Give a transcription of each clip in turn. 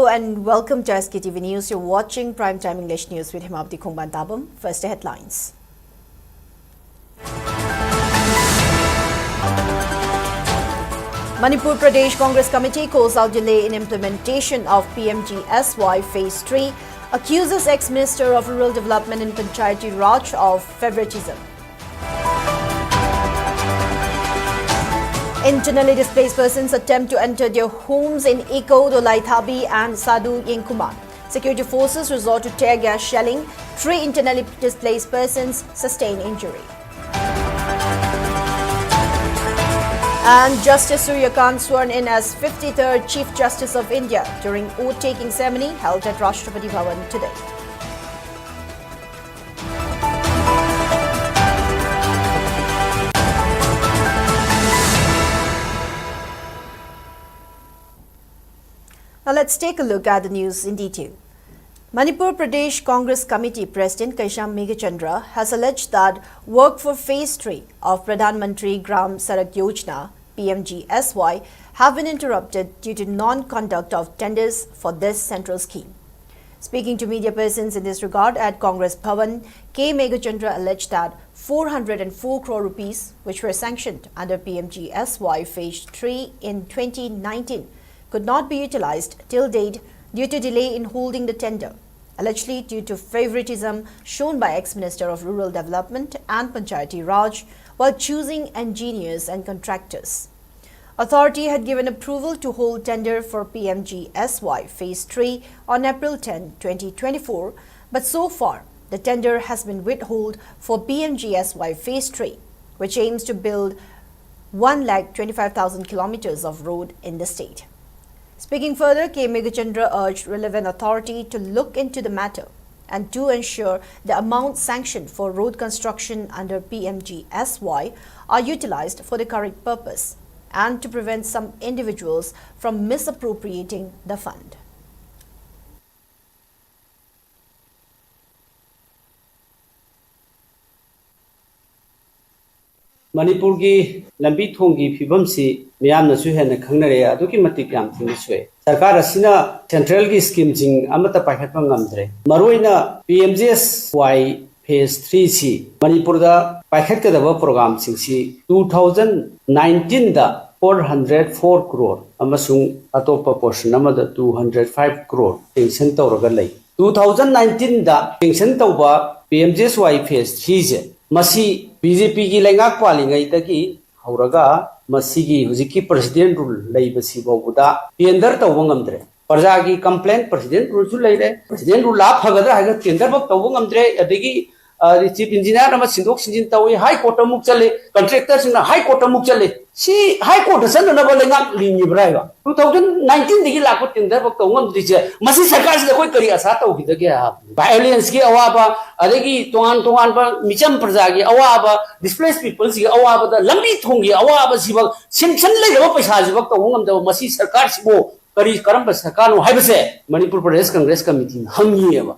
and welcome to Sktv's News. You're watching Primetime English News with HEMABATI. First, the headlines. Manipur Pradesh Congress Committee calls out delay in implementation of PMGSY Phase 3, accuses ex-Minister of Rural Development and Panchayati Raj of favoritism. Internally displaced persons attempt to enter their homes in Eko, Dolaithabi and Sadu Yenkuman. Security forces resort to tear gas shelling. 3 internally displaced persons sustain injury. And Justice Suryakant sworn in as 53rd Chief Justice of India during oath-taking ceremony held at Rashtrapati Bhavan today. Now let's take a look at the news in detail. Manipur Pradesh Congress Committee President Kaisham Megachandra has alleged that work for Phase 3 of Pradhan Mantri Gram Sadak Yojana PMGSY have been interrupted due to non-conduct of tenders for this central scheme. Speaking to media persons in this regard at Congress Bhavan, K. Megachandra alleged that 404 crore rupees, which were sanctioned under PMGSY Phase 3 in 2019, could not be utilized till date due to delay in holding the tender, allegedly due to favoritism shown by ex-Minister of Rural Development and Panchayati Raj while choosing engineers and contractors. Authority had given approval to hold tender for PMGSY Phase 3 on April 10, 2024, but so far the tender has been withheld for PMGSY Phase 3, which aims to build 125,000 kilometers of road in the state. Speaking further, K. Megachandra urged relevant authority to look into the matter and to ensure the amount sanctioned for road construction under PMGSY are utilized for the correct purpose and to prevent some individuals from misappropriating the fund. Manipur ki lambi thong ki phibam si miyam na su hena khangnare aduki matik yam thing sue sarkar asina central ki scheme jing amata pakhat pa ngamdre maroina PMGSY phase 3 si Manipur da pakhat ka da program sing si 2019 da 404 crore amasung atopa portion amada 205 crore sanction tawraga lei 2019 da sanction tawba PMGSY phase 3 je masi BJP ki lengak palingai taki hauraga masigi hujiki president rule leibasi bobuda tender tawngamdre parja ki complaint president rule su leire president rule la phagadra haga tender bak tawngamdre adegi chief engineer nama sindok sinjin tawi high court amuk chale contractor singna high court amuk chale si high court sanna na lengak lingi braiga 2019 digi la ko tender bak tawngamdri je masi sarkar se koi kari asa tawgi da gya violence ki awaba adegi tongan ba micham praja ki awaba displaced people si awaba da lambi thongi awaba sibak sanction leidaba paisa sibak tawngam da masi sarkar sibo kari karam ba sarkar no haibase Manipur Pradesh Congress Committee hangi aba.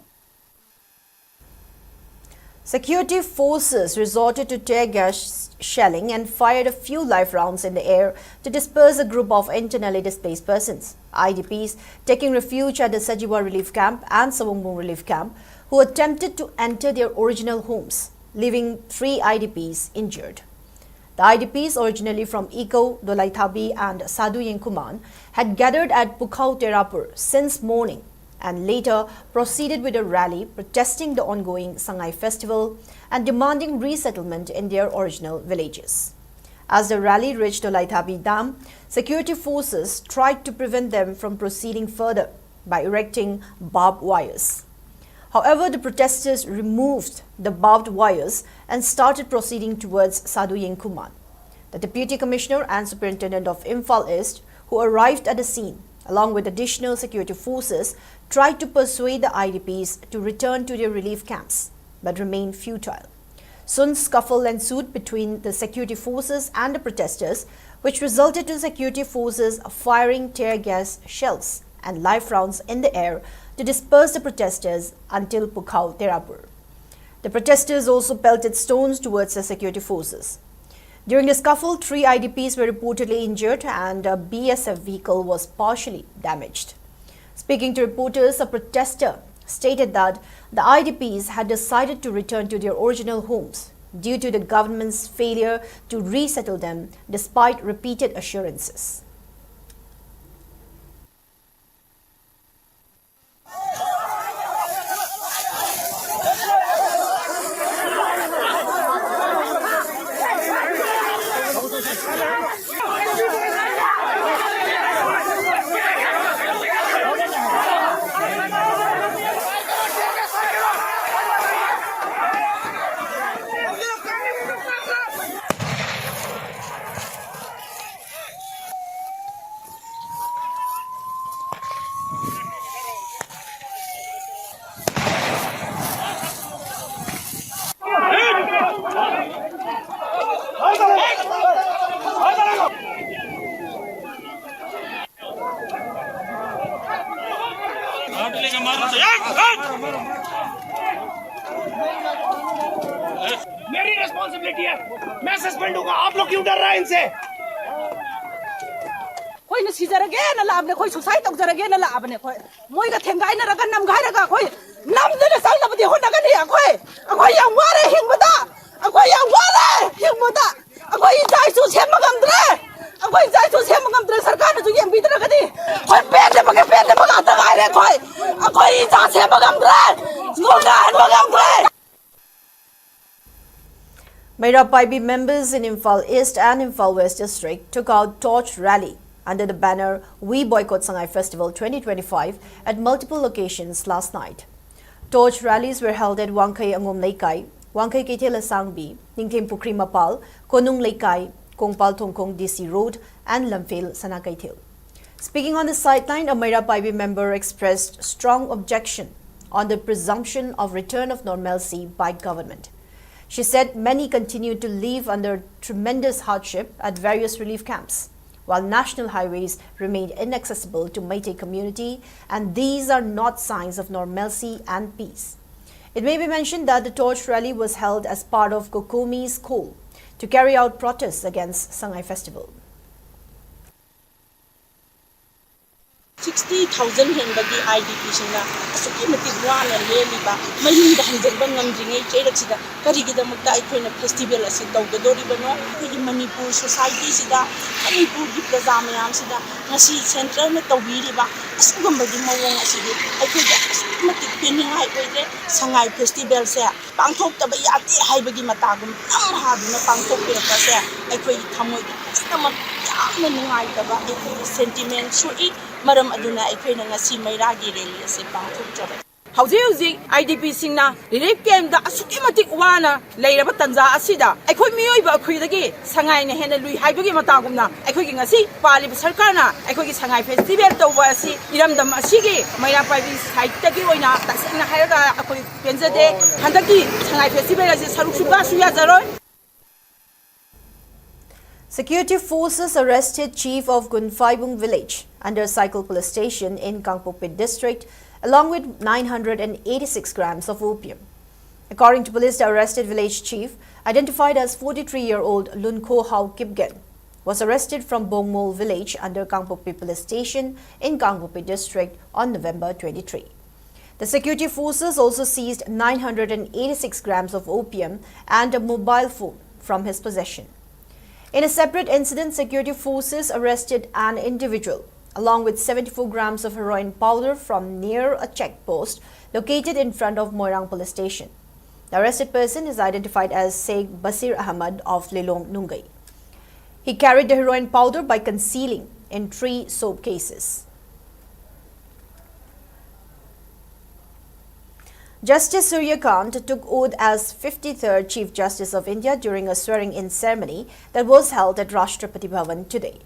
Security forces resorted to tear gas shelling and fired a few live rounds in the air to disperse a group of internally displaced persons, IDPs taking refuge at the Sajiwa Relief Camp and Sawangmung Relief Camp, who attempted to enter their original homes, leaving 3 IDPs injured. The IDPs, originally from Eko, Dolaithabi and Sadu Yenkuman, had gathered at Pukhau Terapur since morning and later proceeded with a rally protesting the ongoing Sangai festival and demanding resettlement in their original villages. As the rally reached Dolaithabi Dam, security forces tried to prevent them from proceeding further by erecting barbed wires. However, the protesters removed the barbed wires and started proceeding towards Sadu Yenkuman. The Deputy Commissioner and Superintendent of Imphal East, who arrived at the scene, along with additional security forces, tried to persuade the IDPs to return to their relief camps, but remained futile. Soon scuffle ensued between the security forces and the protesters, which resulted in security forces firing tear gas shells and live rounds in the air to disperse the protesters until Pukhau Terapur. The protesters also pelted stones towards the security forces. During the scuffle, 3 IDPs were reportedly injured and a BSF vehicle was partially damaged. Speaking to reporters, a protester stated that the IDPs had decided to return to their original homes due to the government's failure to resettle them despite repeated assurances. मेरी responsibility है मैं suspend होगा आप लोग क्यों डर रहे हैं इनसे कोई न सीजरगे न लाबने कोई सुसाइड तौजरगे न लाबने कोई मोइगा थेंगाइ न रगन नमगाइ रगा कोई नमदने सालबदि होनगनि अखोइ याम वारे हिंबदा अखोइ याम वारे हिंबदा अखोइ जाइसु सेमगमद्रे अखोइ जाइसु सेमगमद्रे सरकार न जुगे बिदरगदि कोई पेटे बगा तगाइरे अखोइ जा सेमगमद्रे गोगान बगमद्रे HEMABATI members in Imphal East and Imphal West district took out torch rally under the banner We Boycott Sangai Festival 2025 at multiple locations last night. Torch rallies were held at Wangkai Angom Laikai, Wangkai Ketela Sangbi, Ningtim Pukri Mapal, Konung Laikai, Kongpal Tongkong DC Road and Lamphel Sanakaitil. Speaking on the sideline, a HEMABATI member expressed strong objection on the presumption of return of normalcy by government. She said many continue to live under tremendous hardship at various relief camps, while national highways remain inaccessible to Meitei community, and these are not signs of normalcy and peace. It may be mentioned that the torch rally was held as part of Kokomi's call to carry out protests against Sangai Festival. 60,000 henbagi IDP sina asuki mati wana leliba mayunda hanjaba ngamjingai cheirakida karigidamukta aikoina festival asi tawgadoribano aigi Manipur society sida Manipur gi praja mayam sida ngasi central na tawbiriba asugambagi mawong asidi aikoida mati peningai oide Sangai festival se pangthok taba yati haibagi matagum am habina pangthok piraka se aikoi thamoi asama yamna nungai taba aikoi sentiment sui maram aduna aikhoina ngasi mairagi rally ase pangthokjaba hauji IDP singna relief camp da asuki matik wana leiraba tanja asida aikhoi miyoiba akhuidagi sangai na hena lui haibagi matagumna aikhoigi ngasi paliba sarkarna aikhoigi sangai festival tawba asi iramdam asigi HEMABATI site tagi oina tasina hairaga akhoi penjade handaki sangai festival ase saruksuba suya jaroi. Security forces arrested chief of Gunfaibung village under Cycle police station in Kangpokpit district along with 986 grams of opium. According to police, the arrested village chief, identified as 43-year-old Lunko Hau Kipgen, was arrested from Bongmol village under Kangpokpit police station in Kangpokpit district on November 23. The security forces also seized 986 grams of opium and a mobile phone from his possession. In a separate incident, security forces arrested an individual along with 74 grams of heroin powder from near a checkpost located in front of Moirang police station. The arrested person is identified as Sheikh Basir Ahmad of Lilong Nungai. He carried the heroin powder by concealing in 3 soap cases. Justice Surya Kant took oath as 53rd Chief Justice of India during a swearing-in ceremony that was held at Rashtrapati Bhavan today.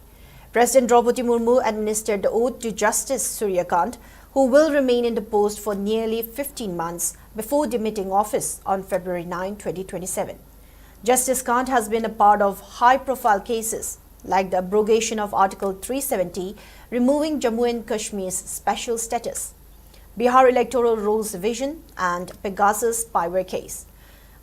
President Draupadi Murmu administered the oath to Justice Surya Kant, who will remain in the post for nearly 15 months before demitting office on February 9, 2027. Justice Kant has been a part of high-profile cases like the abrogation of Article 370, removing Jammu and Kashmir's special status, Bihar Electoral Rolls Division, and Pegasus spyware case.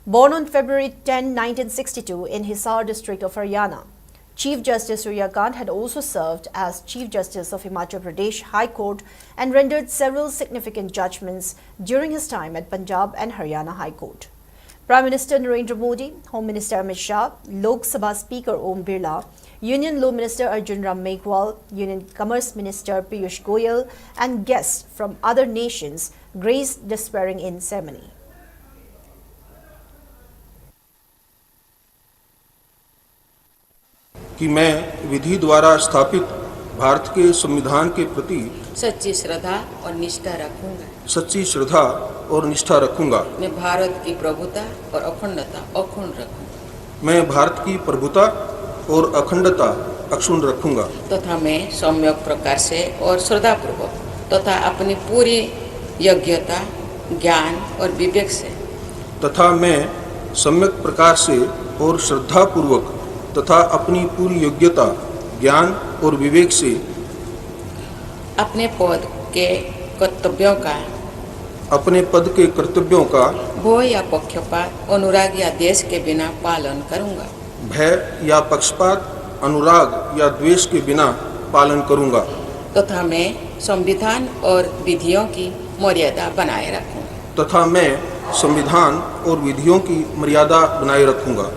Born on February 10, 1962 in Hisar district of Haryana, Chief Justice Surya Kant had also served as Chief Justice of Himachal Pradesh High Court and rendered several significant judgments during his time at Punjab and Haryana High Court. Prime Minister Narendra Modi, Home Minister Amit Shah, Lok Sabha Speaker Om Birla, Union Law Minister Arjun Ram Meghwal, Union Commerce Minister Piyush Goyal and guests from other nations graced the swearing-in ceremony. कि मैं विधि द्वारा स्थापित भारत के संविधान के प्रति सच्ची श्रद्धा और निष्ठा रखूंगा। सच्ची श्रद्धा और निष्ठा रखूंगा। मैं भारत की प्रभुता और अखंडता अक्षुण्ण रखूंगा। मैं भारत की प्रभुता और अखंडता अक्षुण्ण रखूंगा। तथा मैं सम्यक प्रकार से और श्रद्धापूर्वक तथा अपनी पूरी योग्यता, ज्ञान और विवेक से तथा मैं सम्यक प्रकार से और श्रद्धापूर्वक तथा अपनी पूरी योग्यता, ज्ञान और विवेक से अपने पद के कर्तव्यों का भय या पक्षपात, अनुराग या द्वेष के बिना पालन करूंगा। भय या पक्षपात, अनुराग या द्वेष के बिना पालन करूंगा। तथा मैं संविधान और विधियों की मर्यादा बनाए रखूंगा। तथा मैं संविधान और विधियों की मर्यादा बनाए रखूंगा।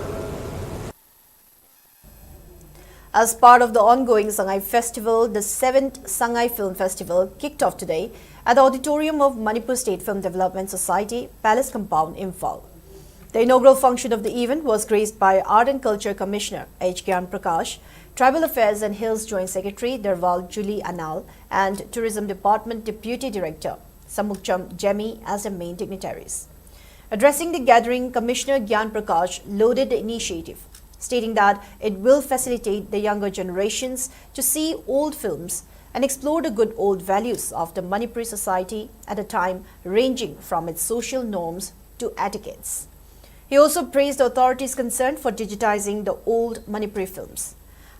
As part of the ongoing Sangai Festival, the 7th Sangai Film Festival kicked off today at the auditorium of Manipur State Film Development Society, Palace Compound, Imphal. The inaugural function of the event was graced by Art and Culture Commissioner H. Gyan Prakash, Tribal Affairs and Hills Joint Secretary Darwal Julie Anal, and Tourism Department Deputy Director Samukcham Jemi as the main dignitaries. Addressing the gathering, Commissioner Gyan Prakash lauded the initiative, stating that it will facilitate the younger generations to see old films and explore the good old values of the Manipuri society at a time ranging from its social norms to etiquettes. He also praised the authorities concerned for digitizing the old Manipuri films,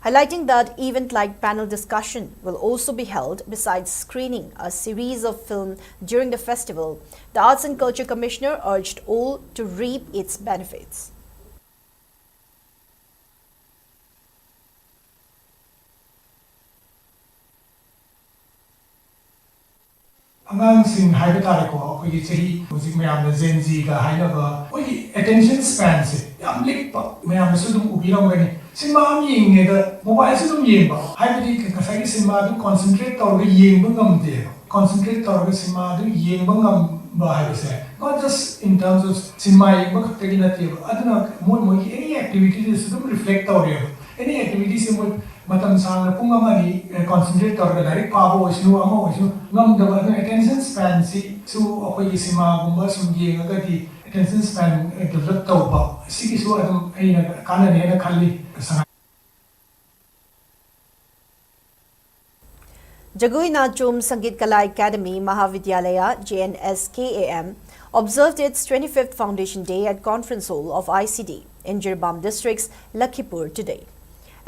highlighting that event-like panel discussion will also be held besides screening a series of film during the festival. The Arts and Culture Commissioner urged all to reap its benefits. ꯑꯉꯥꯡꯁꯤꯡ ꯍꯥꯏꯕ ꯇꯥꯔꯦꯀꯣ ꯑꯩꯈꯣꯏꯒꯤ ꯆꯍꯤ ꯍꯧꯖꯤꯛ ꯃꯌꯥꯝꯅ Gen Zꯒ ꯍꯥꯏꯅꯕ ꯑꯩꯈꯣꯏꯒꯤ attention spanꯁꯦ ꯌꯥꯝ ꯂꯤꯛꯄ ꯃꯌꯥꯝꯅꯁꯨ ꯑꯗꯨꯝ ꯎꯕꯤꯔꯝꯒꯅꯤ ꯁꯤꯅꯦꯃꯥ ꯑꯃ ꯌꯦꯡꯉꯦꯗ ꯃꯣꯕꯥꯏꯜꯁꯨ ꯑꯗꯨꯝ ꯌꯦꯡꯕ ꯍꯥꯏꯕꯗꯤ ꯉꯁꯥꯏꯒꯤ ꯁꯤꯅꯦꯃꯥ ꯑꯗꯨ ꯀꯟꯁꯦꯟꯇ꯭ꯔꯦꯠ ꯇꯧꯔꯒ ꯌꯦꯡꯕ ꯉꯝꯗꯦꯕ ꯀꯟꯁꯦꯟꯇ꯭ꯔꯦꯠ ꯇꯧꯔꯒ ꯁꯤꯅꯦꯃꯥ ꯑꯗꯨ ꯌꯦꯡꯕ ꯉꯝꯕ ꯍꯥꯏꯕꯁꯦ not just in terms of cinema ꯌꯦꯡꯕ ꯈꯛꯇꯒꯤ ꯅꯠꯇꯦꯕ ꯑꯗꯨꯅ ꯃꯣꯏꯒꯤ any activities ꯑꯗꯨꯝ reflect ꯇꯧꯔꯦꯕ any activities ꯃꯣꯏ matam sang pung amani concentrate tawra direct pabo oisnu ama oisnu ngamdaba no attention span si su akoi sima gumba sum yenga di attention span develop tawba sigi su adum aina kana ne na khalli Jagoi Nachum Sangeet Kala Academy Mahavidyalaya JNSKAM observed its 25th Foundation Day at Conference Hall of ICD in Jirbam District's Lakhipur today.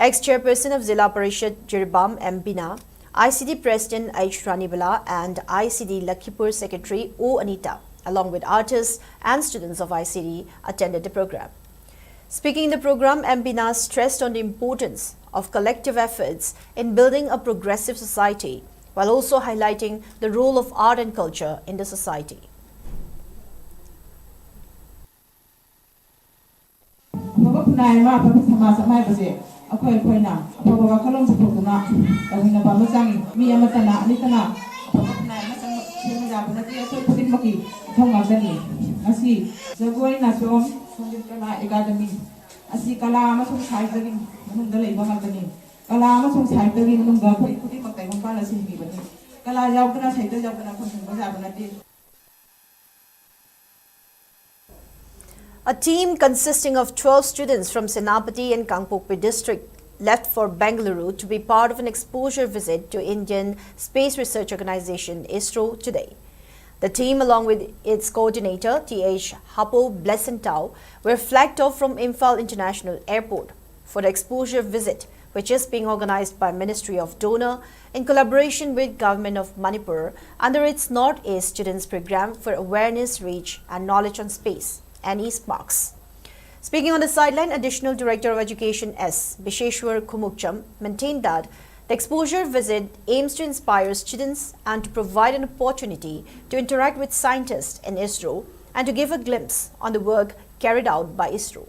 Ex-chairperson of Zilla Parishad Jirbam M. Bina, ICD President H. Ranibala and ICD Lakhipur Secretary O. Anita, along with artists and students of ICD, attended the program. Speaking in the program, M. Bina stressed on the importance of collective efforts in building a progressive society, while also highlighting the role of art and culture in the society. ꯑꯩꯈꯣꯏ ꯑꯩꯈꯣꯏꯅ ꯑꯐꯕ ꯋꯥꯈꯜꯂꯣꯟ ꯄꯨꯊꯣꯛꯇꯨꯅ ꯇꯧꯃꯤꯟꯅꯕ ꯑꯃ ꯆꯪꯏ ꯃꯤ ꯑꯃꯠꯇꯅ ꯑꯅꯤꯇꯅ ꯑꯐꯕ ꯈꯨꯟꯅꯥꯏ ꯑꯃ ꯁꯦꯝꯕ ꯌꯥꯕ ꯅꯠꯇꯦ ꯑꯩꯈꯣꯏ ꯈꯨꯗꯤꯡꯃꯛꯀꯤ ꯏꯊꯧ ꯉꯥꯛꯇꯅꯤ ꯉꯁꯤ ꯖꯒꯣꯏ ꯅꯥꯆꯣꯝ ꯁꯪꯒꯤꯠ ꯀꯂꯥ ꯑꯦꯀꯥꯗꯃꯤ ꯑꯁꯤ ꯀꯂꯥ ꯑꯃꯁꯨꯡ ꯁꯥꯍꯤꯇ꯭ꯌꯒꯤ ꯃꯅꯨꯡꯗ ꯂꯩꯕ ꯉꯥꯛꯇꯅꯤ ꯀꯂꯥ ꯑꯃꯁꯨꯡ ꯁꯥꯍꯤꯇ꯭ꯌꯒꯤ ꯃꯅꯨꯡꯗ ꯑꯩꯈꯣꯏ ꯈꯨꯗꯤꯡꯃꯛ ꯇꯥꯏꯕꯪ ꯄꯥꯟꯅ ꯁꯤꯟꯕꯤꯕꯅꯤ ꯀꯂꯥ ꯌꯥꯎꯗꯅ ꯁꯥꯍꯤꯇ꯭ꯌ ꯌꯥꯎꯗꯅ ꯑꯩꯈꯣꯏ ꯍꯤꯡꯕ ꯌꯥꯕ ꯅꯠꯇꯦ. A team consisting of 12 students from Senapati and Kangpokpi district left for Bengaluru to be part of an exposure visit to Indian Space Research Organization ISRO today. The team, along with its coordinator T.H. Hapo Blessentau, were flagged off from Imphal International Airport for the exposure visit, which is being organized by Ministry of Donor in collaboration with Government of Manipur under its Northeast Students Program for Awareness, Reach and Knowledge on Space, NE-SPARKS. Speaking on the sideline, Additional Director of Education S. Bisheshwar Kumukcham maintained that the exposure visit aims to inspire students and to provide an opportunity to interact with scientists in ISRO and to give a glimpse on the work carried out by ISRO.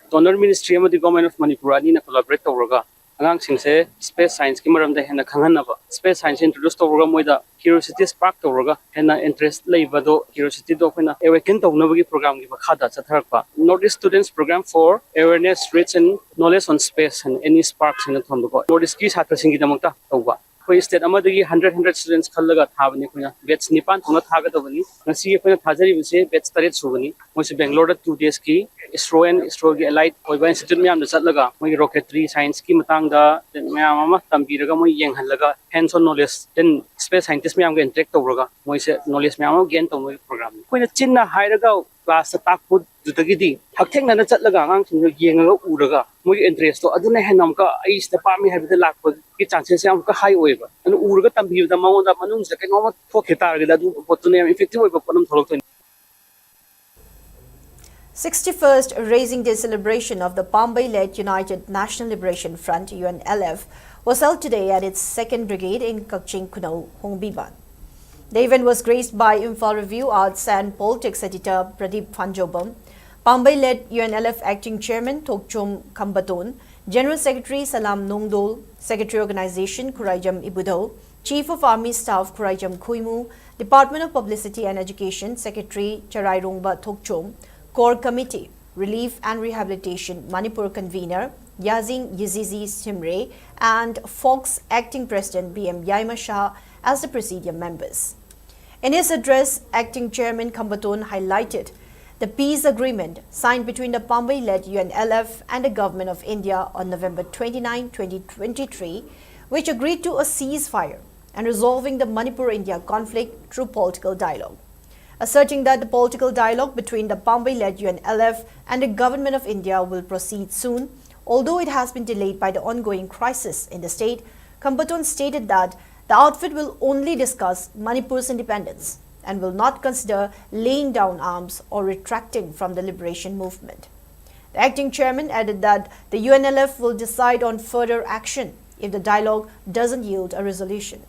Donor Ministry of the Government of Manipur collaborate over Angang Singse, space science Kimaram de Hena Kanganava, space science introduced over Moida, curiosity sparked over Hena interest Lavado, curiosity dopina, awakened of Novi program give a Khada Satarpa. Notice students program for awareness, rates and knowledge on space and any sparks in the Tombo. Notice Kis Hatrasingi Damota over. We state Amadi 100 students Kalaga Havani, Bets Nipan, not Hagatavani, and see if Hazari will say Bets Taret Suvani, which Bangalore 2 days key. ISRO and ISRO Light or Institute Miam the Satlaga, my rocketry, science, Kimatanga, then Miamama, Tambiraga, my young Halaga, hands on knowledge, then space scientists Miam get direct over, my knowledge Miam again to my program. When a China Hyraga class attack put to the Gidi, Haking and the Satlaga, Yang Uraga, my interest to Aduna Hanamka, is the Palmy have the lack of chances of high waiver, and Uraga Tambi, the Mount of Manus, the Kanoma, Poketar, that do put to name effective with Ponum. 61st Raising Day celebration of the Bombay-led United National Liberation Front UNLF was held today at its 2nd Brigade in Kakching Kunau, Hongbiban. The event was graced by Imphal Review Arts and Politics editor Pradeep Phanjobam, Bombay-led UNLF Acting Chairman Thokchom Kambaton, General Secretary Salam Nongdol, Secretary Organization Kuraijam Ibudho, Chief of Army Staff Kuraijam Khuimu, Department of Publicity and Education Secretary Charairongba Thokchom, Core Committee, Relief and Rehabilitation Manipur Convener Yazing Yizizi Simre and Fox Acting President BM Yaima Shah as the Presidium members. In his address, Acting Chairman Kambaton highlighted the peace agreement signed between the Bombay-led UNLF and the Government of India on November 29, 2023, which agreed to a ceasefire and resolving the Manipur-India conflict through political dialogue. Asserting that the political dialogue between the Bombay-led UNLF and the Government of India will proceed soon, although it has been delayed by the ongoing crisis in the state, Kambaton stated that the outfit will only discuss Manipur's independence and will not consider laying down arms or retracting from the liberation movement. The acting chairman added that the UNLF will decide on further action if the dialogue doesn't yield a resolution.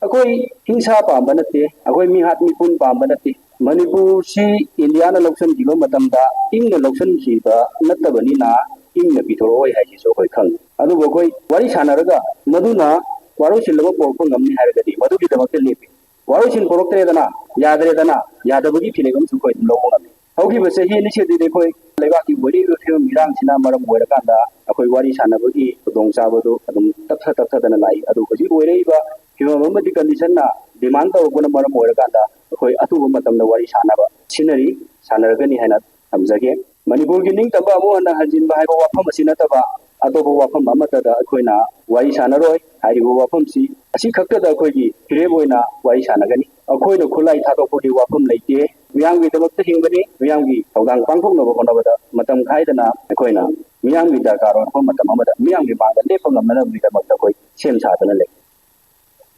Akoi hingsa pamba nate akoi mihat mipun pamba nate Manipur si India na loksan jiba matamda ing na loksan jiba natabani na ing na bitoro hai ji so koi khang adu bokoi wari sanaraga maduna waro silaba porko ngamni haragadi madu ki damakte lepi waro sil porokte dana yadre dana yadabagi philegam su koi lobo ngami hauki base hi ni chedi de koi leba ki wari ro thio mirang sina maram boira kanda akoi wari sanabagi dong sabado adum taptha dana lai adu hoji boirei ba HEMABATI condition na demand to guna maram oiraganda khoi atu matamna wari sanaba sinari sanaragani haina hamjage Manipur gi ning taba amu ana hajin ba haiba wafam asina taba atobo wafam amata da khoina wari sanaroi haibo wafam si asi khakta da khoi gi kireboina wari sanagani akhoi no khulai tha to podi wafam leite miyang gi tabak hingbani miyang gi thawdang pangthok no ba da matam khaidana khoina miyang gi darkar on matam amada miyang gi bang da lepam namna bi da makta khoi sem sa dana le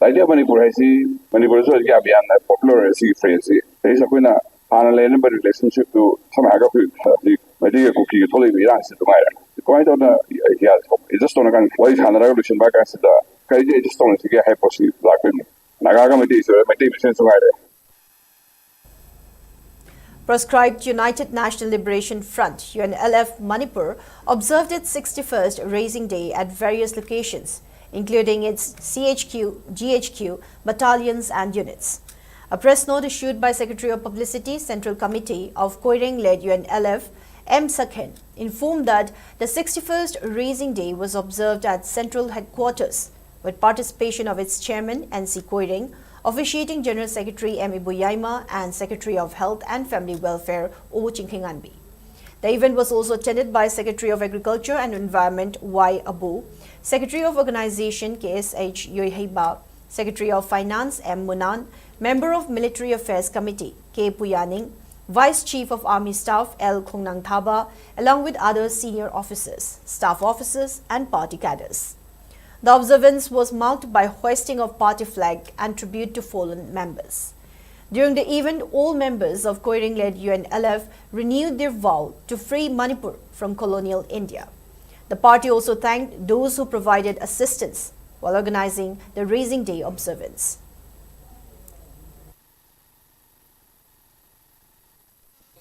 idea Manipur is also a popular phrase. There is a kind of relationship to some the medical cookie totally answer to my quite on it's just on a kind of what is an revolution back as the just on to get hypothesis black women. Nagaga Proscribed United National Liberation Front UNLF Manipur observed its 61st Raising Day at various locations, including its CHQ, GHQ, battalions and units. A press note issued by Secretary of Publicity, Central Committee of Koireng-led UNLF, M. Sakhen, informed that the 61st Raising Day was observed at Central Headquarters, with participation of its Chairman, N.C. Koireng, officiating General Secretary M. Yaima and Secretary of Health and Family Welfare, O. Chinkhinganbi. The event was also attended by Secretary of Agriculture and Environment Y. Abu, Secretary of Organization KSH Yoiheba, Secretary of Finance M. Munan, Member of Military Affairs Committee K. Puyaning, Vice Chief of Army Staff L. Khongnang Thaba, along with other senior officers, staff officers and party cadres. The observance was marked by hoisting of party flag and tribute to fallen members. During the event, all members of Koiring-led UNLF renewed their vow to free Manipur from colonial India. The party also thanked those who provided assistance while organizing the Raising Day observance.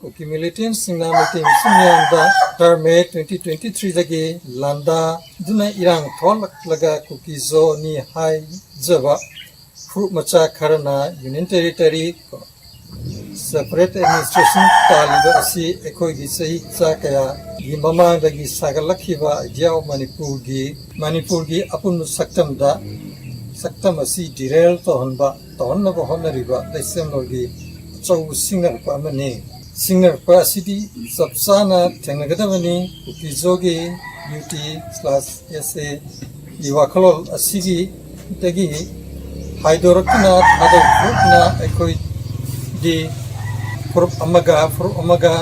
Accumulating Sinamatim Sunyanda Terme 2023 Dagi Landa Duna Irang Tolak Laga Kukizo Ni Hai Java Fruit Macha Karana Union Territory Separate Administration Taliba Asi Eko Gisai Zakaya Gimama Dagi Sagalakiva Jao Manipur gi Apun Saktam da Saktam Asi Direl Tohonba Tohonna Honariba Lesem Logi Chow Singer Pamane Singer pa city Sapsana Tengagadavani Ukizogi UT/SA Iwakalol Asigi Dagi Haidorakna Hadokna Ekoi di Furup Amaga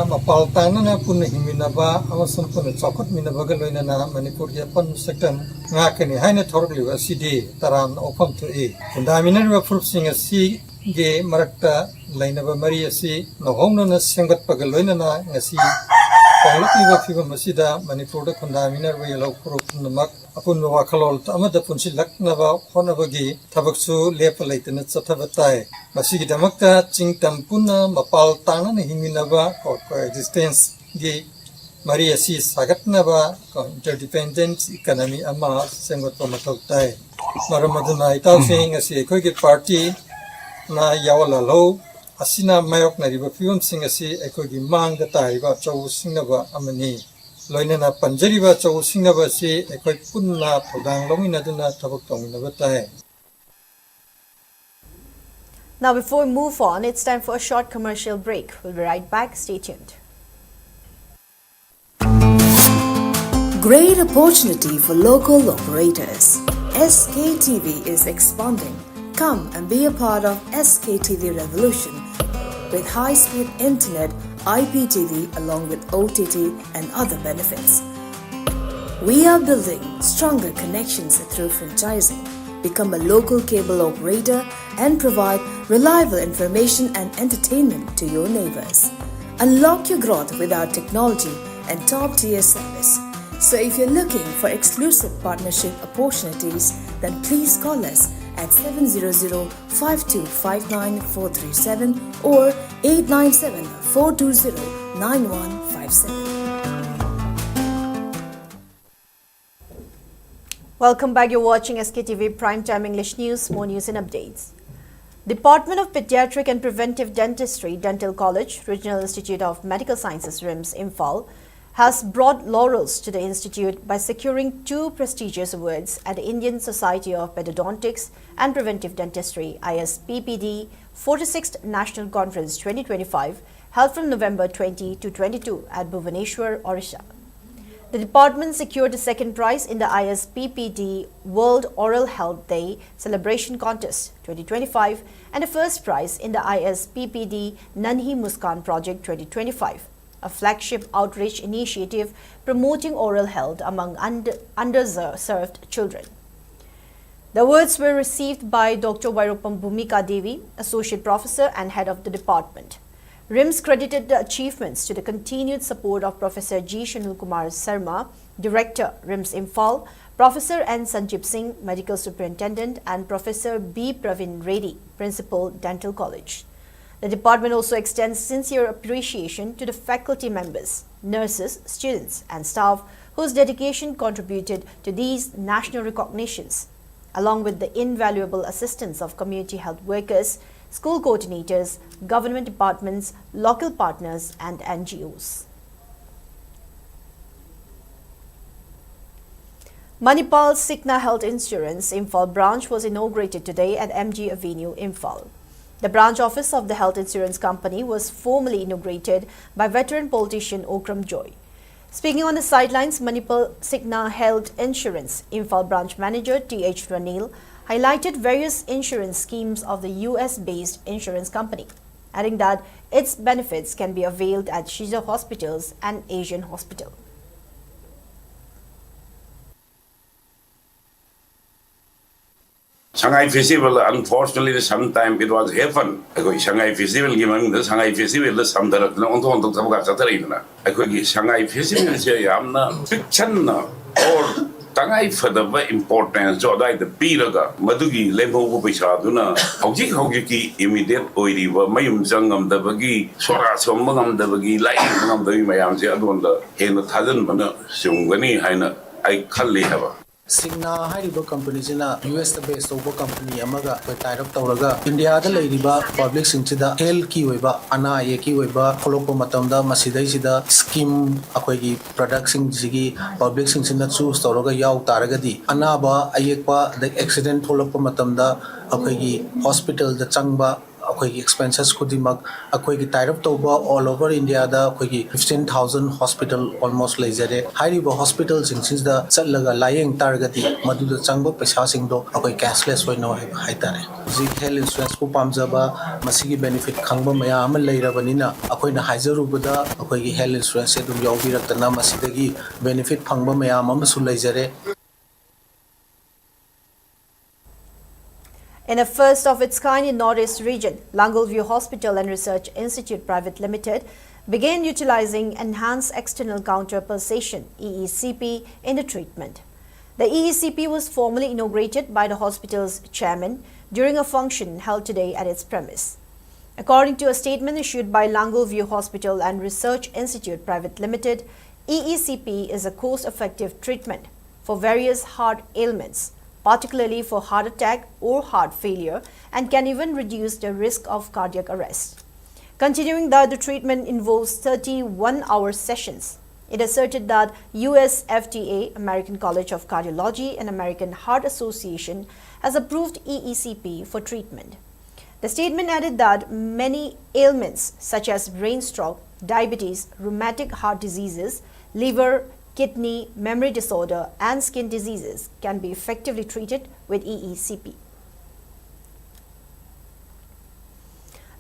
Mapaltana na Puna Himinaba Amasun Puna Chokot Minabagaloina na Manipur Japan Sectum Ngakani Haina Torli Asidi Taran Opam to E. Fundaminar Furup Singer C. Ge Marakta Lainaba Maria si Nohomna Sangat Pagaloina Ngasi Panglakiva Fiba Masida Manipur Kundaminar Waylo Purupunamak Apun Wakalol Amada Punsi Laknava Honavagi Tabaksu Lepalaitana Satavatai Masigi Damakta Ching Tampuna Mapal Tana Himinava or coexistence Ge Maria si Sagatnava interdependent economy Ama Sangat Pamatotai Maramaduna Itafing as a Kogi party na yawala lo asina mayok na riba fium singasi ekogi mang da tariba chaw singnaba amani loinana panjariba chaw singnaba si ekoi punna thodang longina duna tabak tongina tai. Now before we move on, it's time for a short commercial break. We'll be right back. Stay tuned. Great opportunity for local operators. SKTV is expanding. Come and be a part of SKTV revolution with high-speed internet, IPTV along with OTT and other benefits. We are building stronger connections through franchising. Become a local cable operator and provide reliable information and entertainment to your neighbors. Unlock your growth with our technology and top-tier service. So if you're looking for exclusive partnership opportunities, then please call us at 700-5259-437 or 897-420-9157. Welcome back. You're watching SKTV Primetime English News. More news and updates. Department of Pediatric and Preventive Dentistry, Dental College, Regional Institute of Medical Sciences, RIMS, Imphal, has brought laurels to the institute by securing 2 prestigious awards at the Indian Society of Pedodontics and Preventive Dentistry ISPPD 46th National Conference 2025 held from November 20 to 22 at Bhubaneswar, Odisha. The department secured the 2nd prize in the ISPPD World Oral Health Day Celebration Contest 2025 and the 1st prize in the ISPPD Nanhi Muskan Project 2025. A flagship outreach initiative promoting oral health among underserved children. The awards were received by Dr. Vairupam Bhumika Devi, Associate Professor and Head of the Department. RIMS credited the achievements to the continued support of Professor G. Shanul Kumar Sarma, Director, RIMS Imphal, Professor N. Sanjeev Singh, Medical Superintendent, and Professor B. Praveen Reddy, Principal, Dental College. The department also extends sincere appreciation to the faculty members, nurses, students, and staff whose dedication contributed to these national recognitions, along with the invaluable assistance of community health workers, school coordinators, government departments, local partners, and NGOs. Manipal's Sikna Health Insurance Imphal branch was inaugurated today at MG Avenue, Imphal. The branch office of the health insurance company was formally inaugurated by veteran politician Okram Joy. Speaking on the sidelines, Manipal Sikna Health Insurance Imphal branch manager T.H. Ranil highlighted various insurance schemes of the US-based insurance company, adding that its benefits can be availed at Shiza hospitals and Asian Hospital. Shanghai Festival, unfortunately, sometimes it was heaven. Shanghai Festival, given the Shanghai Festival, the Samdara, on the Sabacatarina. Shanghai Festival is a fiction or Tangai for the importance, or the Piraga, Madugi, Lemo Pichaduna, Hauki, immediate Oiva, Mayum Zangam, the Bagi, Sora, Somangam, the Bagi, Lighting the Mayam, the Adunda, and the Tadan Mana, Sungani, Haina, I can't have. Signa hariba company sina US ta based over company amaga ko tie up tawraga India da leiriba public singchida health ki oiba ana ye ki oiba kholokpa matamda masidai sida scheme akoi gi product sing jigi public singchina choose tawraga yaw taragadi anaba ayekpa the accident kholokpa matamda akoi gi hospital da changba akoi expenses kudimak akoi gi tie up tawba all over India da akoi gi 15,000 hospital almost lejare hariba hospital singsis da chatlaga layeng targati maduda changba paisa singdo akoi cashless hoino haitare zik health insurance ko pamjaba masigi benefit khangba maya am leirabanina akoi na haijarubada akoi gi health insurance se dum yawbiraktana masidagi benefit phangba maya am su lejare. In a first of its kind in Northeast region, Langolview Hospital and Research Institute Private Limited began utilizing Enhanced External Counter Pulsation (EECP) in the treatment. The EECP was formally inaugurated by the hospital's chairman during a function held today at its premise. According to a statement issued by Langolview Hospital and Research Institute Private Limited, EECP is a cost-effective treatment for various heart ailments, particularly for heart attack or heart failure, and can even reduce the risk of cardiac arrest. Continuing that the treatment involves 31-hour sessions, it asserted that US FDA, American College of Cardiology, and American Heart Association has approved EECP for treatment. The statement added that many ailments such as brain stroke, diabetes, rheumatic heart diseases, liver, kidney, memory disorder, and skin diseases can be effectively treated with EECP.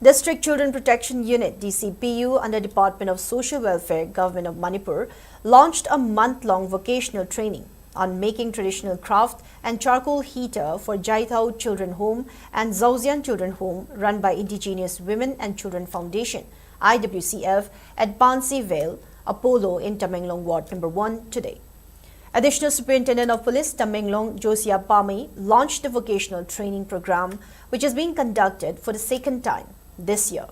District Children Protection Unit DCPU under Department of Social Welfare, Government of Manipur, launched a month-long vocational training on making traditional craft and charcoal heater for Jaithau Children Home and Zauzian Children Home run by Indigenous Women and Children Foundation, IWCF, at Pansi Vale, Apollo in Tamenglong Ward No. 1 today. Additional Superintendent of Police Tamenglong Josia Pami launched the vocational training program, which is being conducted for the second time this year.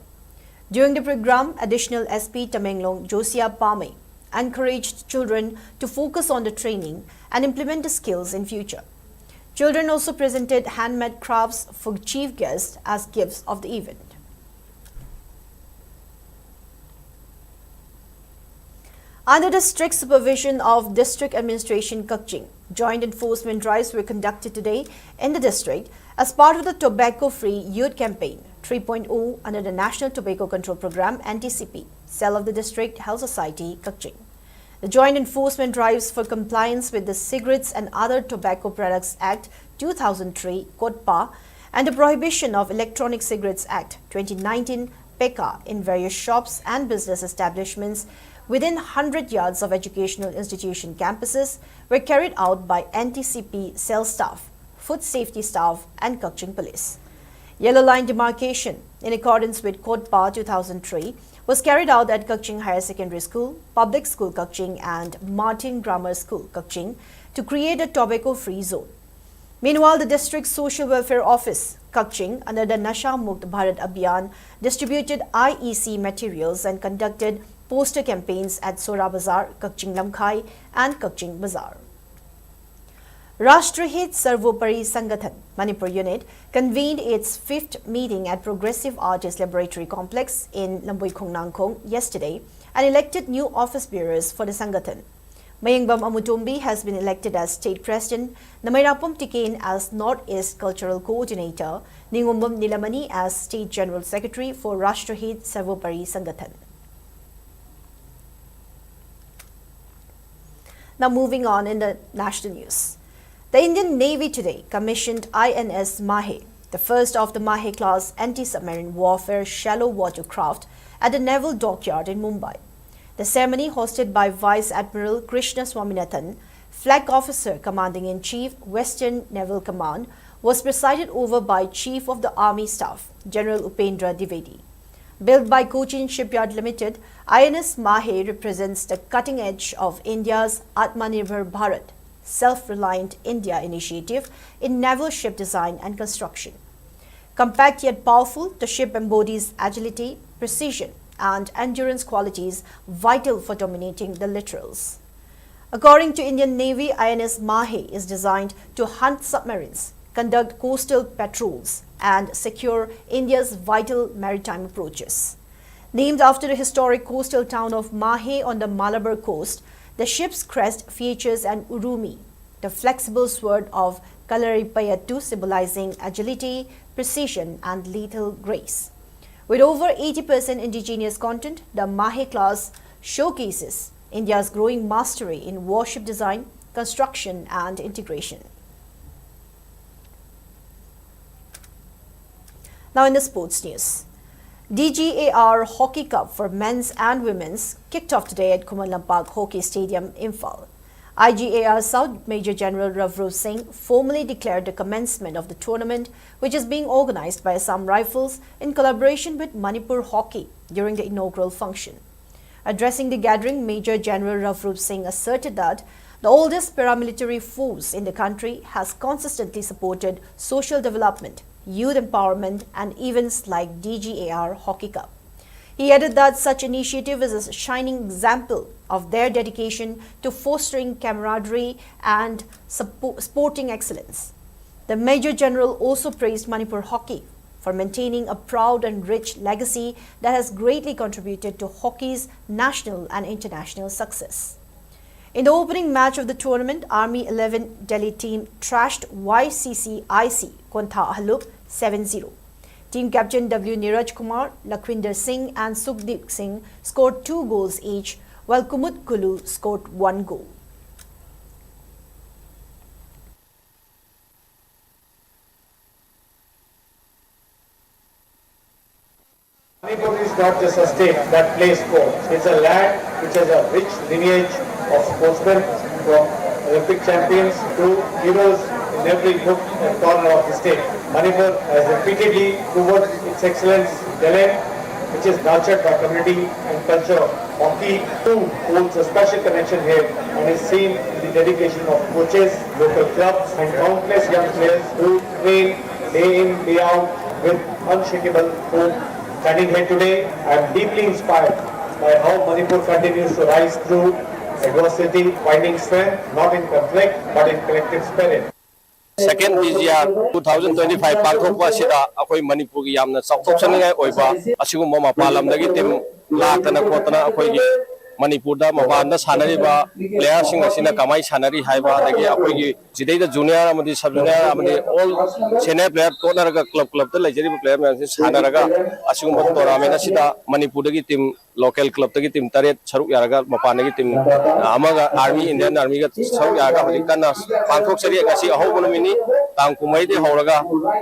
During the program, Additional SP Tamenglong Josia Pami encouraged children to focus on the training and implement the skills in future. Children also presented handmade crafts for chief guests as gifts of the event. Under the strict supervision of District Administration Kakching, joint enforcement drives were conducted today in the district as part of the Tobacco-Free Youth Campaign 3.0 under the National Tobacco Control Program (NTCP), cell of the District Health Society, Kakching. The joint enforcement drives for compliance with the Cigarettes and Other Tobacco Products Act 2003 (CODPA) and the Prohibition of Electronic Cigarettes Act 2019 (PECA) in various shops and business establishments within 100 yards of educational institution campuses were carried out by NTCP cell staff, food safety staff, and Kakching Police. Yellow line demarcation, in accordance with CODPA 2003, was carried out at Kakching Higher Secondary School, Public School Kakching, and Martin Grammar School Kakching to create a tobacco-free zone. Meanwhile, the District Social Welfare Office, Kakching, under the Nasha Mukt Bharat Abhiyan, distributed IEC materials and conducted poster campaigns at Sora Bazar, Kakching Lamkhai, and Kakching Bazar. Rashtrahit Sarvopari Sangathan, Manipur unit, convened its 5th meeting at Progressive Artist Laboratory Complex in Lamboy Khong Nangkhong yesterday and elected new office bearers for the Sangathan. Mayangbam Amutumbi has been elected as State President, Namairapum Tikain as Northeast Cultural Coordinator, Ningumbam Nilamani as State General Secretary for Rashtrahit Sarvopari Sangathan. Now moving on in the national news. The Indian Navy today commissioned INS Mahe, the first of the Mahe class anti-submarine warfare shallow water craft at the Naval Dockyard in Mumbai. The ceremony, hosted by Vice Admiral Krishna Swaminathan, Flag Officer Commanding-in-Chief, Western Naval Command, was presided over by Chief of the Army Staff, General Upendra Dwivedi. Built by Cochin Shipyard Limited, INS Mahe represents the cutting edge of India's Atmanirbhar Bharat, self-reliant India initiative in naval ship design and construction. Compact yet powerful, the ship embodies agility, precision, and endurance qualities vital for dominating the littorals. According to Indian Navy, INS Mahe is designed to hunt submarines, conduct coastal patrols, and secure India's vital maritime approaches. Named after the historic coastal town of Mahe on the Malabar coast, the ship's crest features an urumi, the flexible sword of Kalaripayattu, symbolizing agility, precision, and lethal grace. With over 80% indigenous content, the Mahe class showcases India's growing mastery in warship design, construction, and integration. Now in the sports news. DGAR Hockey Cup for men's and women's kicked off today at Kumalampak Hockey Stadium, Imphal. IGAR South Major General Ravrup Singh formally declared the commencement of the tournament, which is being organized by Assam Rifles in collaboration with Manipur Hockey during the inaugural function. Addressing the gathering, Major General Ravrup Singh asserted that the oldest paramilitary force in the country has consistently supported social development, youth empowerment, and events like DGAR Hockey Cup. He added that such initiative is a shining example of their dedication to fostering camaraderie and sporting excellence. The Major General also praised Manipur Hockey for maintaining a proud and rich legacy that has greatly contributed to hockey's national and international success. In the opening match of the tournament, Army 11 Delhi team trashed YCCIC Kontha Haluk 7-0. Team captain W. Niraj Kumar, Lakhwinder Singh and Sukhdeep Singh scored 2 goals each, while Kumud Kulu scored 1 goal. Manipur is not just a state that plays sports. It's a land which has a rich lineage of sportsmen, from Olympic champions to heroes in every nook and corner of the state. Manipur has repeatedly proven its excellence in Delhi, which is nurtured by community and culture. Hockey too holds a special connection here and is seen in the dedication of coaches, local clubs, and countless young players who train day in, day out with unshakable hope. Standing here today, I am deeply inspired by how Manipur continues to rise through adversity, finding strength not in conflict but in collective spirit. Second DGR 2025 पांथोकपा सिदा अखोई मणिपुर की यामना चौथोक्सनिंगाय ओइबा असिगुम्बा मपालमदगी team लाक्तना खोतना अखोई की मणिपुर दा मबानदा सानरिबा player सिंग असिना कमाई सानरी हाइबा दगी अखोई की जिदैदा जूनियर अमदि सब जूनियर अमदि ऑल सीनियर प्लेयर तोनरगा क्लब दा लेजरिबा प्लेयर में सानरगा असिगुम्बा टूर्नामेंट असिदा मणिपुर दगी team local club tagi team taret saruk yaraga mapanagi team amaga army indian army ga saruk yaraga hojikana pangthok sari ngasi ahobunu mini tang kumai de horaga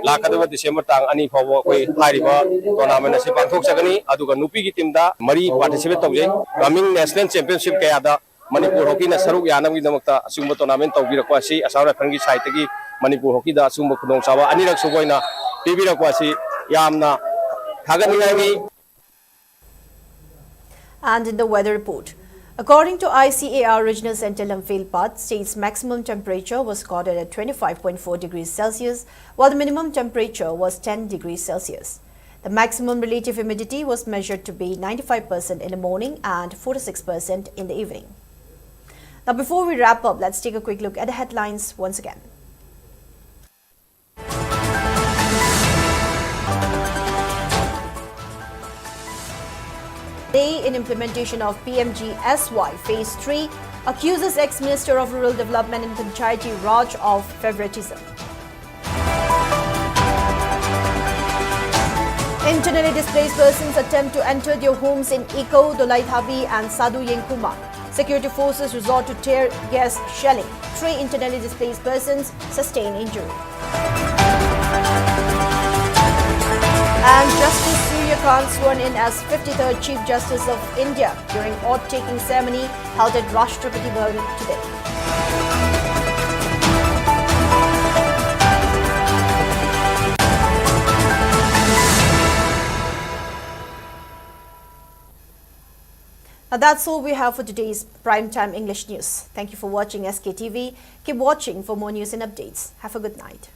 lakadaba december tang ani phawa koi hairiba tournament ase pangthok sagani aduga nupi gi team da mari participate tawje coming national championship kaya da manipur hockey na saruk yanam gi damakta asumba tournament tawbirakwa si asawra phangi side tagi manipur hockey da asumba khudong sawa anirak suboina pibirakwa si yamna thaganigai. And in the weather report, according to ICAR Regional Center Imphal, state's maximum temperature was recorded at 25.4 degrees Celsius, while the minimum temperature was 10 degrees Celsius. The maximum relative humidity was measured to be 95% in the morning and 46% in the evening. Now, before we wrap up, let's take a quick look at the headlines once again. In implementation of PMGSY Phase 3 accuses ex-Minister of Rural Development and Panchayati Raj of favoritism. Internally displaced persons attempt to enter their homes in Iko, Dolaithabi and Sadhu Yenkuma. Security forces resort to tear gas shelling. 3 internally displaced persons sustain injury. And Justice Surya Kant sworn in as 53rd Chief Justice of India during oath-taking ceremony held at Rashtrapati Bhavan today. That's all we have for today's Primetime English News. Thank you for watching SKTV. Keep watching for more news and updates. Have a good night.